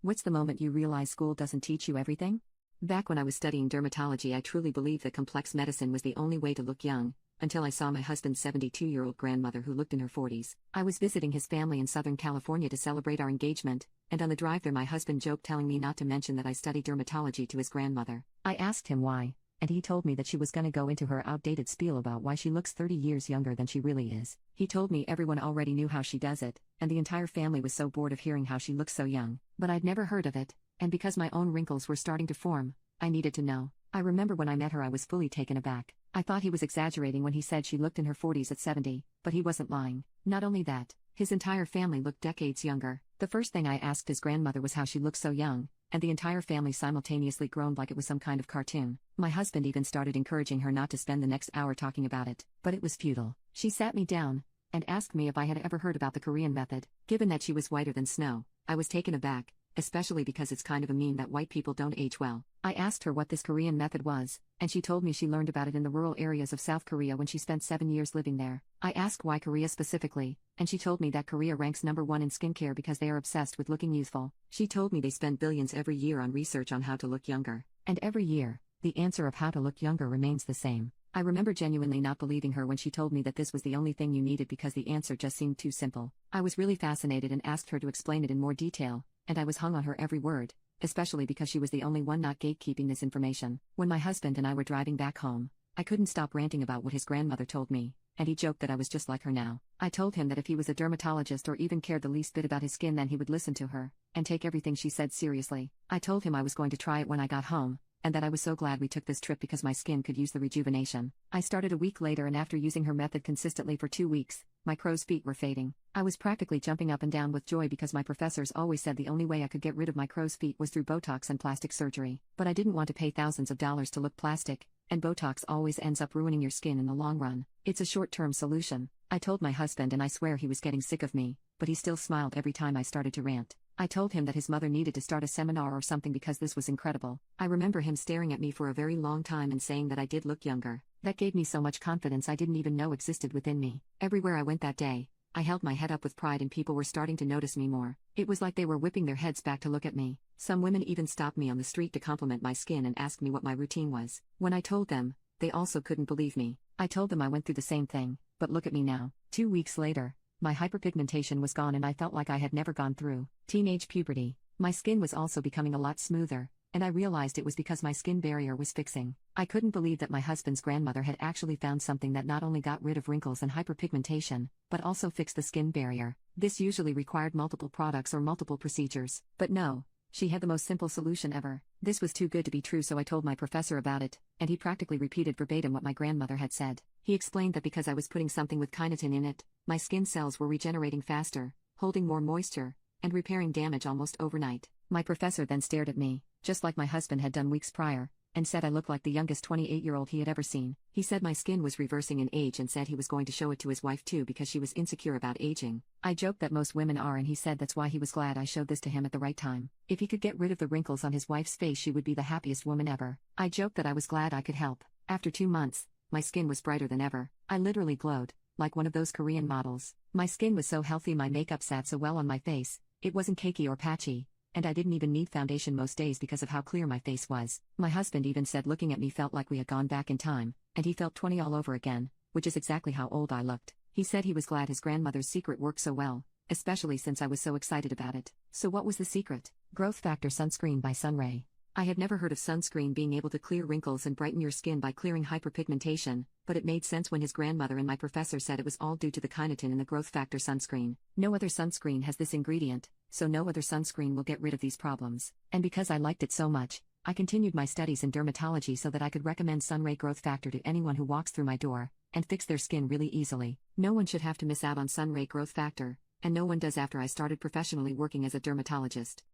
What's the moment you realize school doesn't teach you everything? Back when I was studying dermatology, I truly believed that complex medicine was the only way to look young, until I saw my husband's 72-year-old grandmother who looked in her 40s. I was visiting his family in Southern California to celebrate our engagement, and on the drive there my husband joked telling me not to mention that I studied dermatology to his grandmother. I asked him why, and he told me that she was gonna go into her outdated spiel about why she looks 30 years younger than she really is. He told me everyone already knew how she does it, and the entire family was so bored of hearing how she looks so young. But I'd never heard of it, and because my own wrinkles were starting to form, I needed to know. I remember when I met her I was fully taken aback. I thought he was exaggerating when he said she looked in her 40s at 70, but he wasn't lying. Not only that, his entire family looked decades younger. The first thing I asked his grandmother was how she looked so young, and the entire family simultaneously groaned like it was some kind of cartoon. My husband even started encouraging her not to spend the next hour talking about it, but it was futile. She sat me down and asked me if I had ever heard about the Korean method. Given that she was whiter than snow, I was taken aback, especially because it's kind of a meme that white people don't age well. I asked her what this Korean method was, and she told me she learned about it in the rural areas of South Korea when she spent 7 years living there. I asked why Korea specifically, and she told me that Korea ranks #1 in skincare because they are obsessed with looking youthful. She told me they spend billions every year on research on how to look younger. And every year, the answer of how to look younger remains the same. I remember genuinely not believing her when she told me that this was the only thing you needed because the answer just seemed too simple. I was really fascinated and asked her to explain it in more detail, and I was hung on her every word, especially because she was the only one not gatekeeping this information. When my husband and I were driving back home, I couldn't stop ranting about what his grandmother told me, and he joked that I was just like her now. I told him that if he was a dermatologist or even cared the least bit about his skin, then he would listen to her and take everything she said seriously. I told him I was going to try it when I got home, and that I was so glad we took this trip because my skin could use the rejuvenation. I started a week later, and after using her method consistently for 2 weeks, my crow's feet were fading. I was practically jumping up and down with joy because my professors always said the only way I could get rid of my crow's feet was through Botox and plastic surgery. But I didn't want to pay thousands of dollars to look plastic, and Botox always ends up ruining your skin in the long run. It's a short-term solution. I told my husband, and I swear he was getting sick of me, but he still smiled every time I started to rant. I told him that his mother needed to start a seminar or something because this was incredible. I remember him staring at me for a very long time and saying that I did look younger. That gave me so much confidence I didn't even know existed within me. Everywhere I went that day, I held my head up with pride, and people were starting to notice me more. It was like they were whipping their heads back to look at me. Some women even stopped me on the street to compliment my skin and ask me what my routine was. When I told them, they also couldn't believe me. I told them I went through the same thing, but look at me now. 2 weeks later, my hyperpigmentation was gone and I felt like I had never gone through teenage puberty. My skin was also becoming a lot smoother, and I realized it was because my skin barrier was fixing. I couldn't believe that my husband's grandmother had actually found something that not only got rid of wrinkles and hyperpigmentation, but also fixed the skin barrier. This usually required multiple products or multiple procedures. But no, she had the most simple solution ever. This was too good to be true, so I told my professor about it, and he practically repeated verbatim what my grandmother had said. He explained that because I was putting something with kynotin in it, my skin cells were regenerating faster, holding more moisture, and repairing damage almost overnight. My professor then stared at me, just like my husband had done weeks prior, and said I looked like the youngest 28-year-old he had ever seen. He said my skin was reversing in age and said he was going to show it to his wife too because she was insecure about aging. I joked that most women are, and he said that's why he was glad I showed this to him at the right time. If he could get rid of the wrinkles on his wife's face, she would be the happiest woman ever. I joked that I was glad I could help. After 2 months, my skin was brighter than ever. I literally glowed, like one of those Korean models. My skin was so healthy, my makeup sat so well on my face, it wasn't cakey or patchy, and I didn't even need foundation most days because of how clear my face was. My husband even said looking at me felt like we had gone back in time, and he felt 20 all over again, which is exactly how old I looked. He said he was glad his grandmother's secret worked so well, especially since I was so excited about it. So what was the secret? Growth Factor Sunscreen by Sunray. I had never heard of sunscreen being able to clear wrinkles and brighten your skin by clearing hyperpigmentation, but it made sense when his grandmother and my professor said it was all due to the kynotin in the Growth Factor sunscreen. No other sunscreen has this ingredient, so no other sunscreen will get rid of these problems. And because I liked it so much, I continued my studies in dermatology so that I could recommend Sunray Growth Factor to anyone who walks through my door, and fix their skin really easily. No one should have to miss out on Sunray Growth Factor, and no one does after I started professionally working as a dermatologist.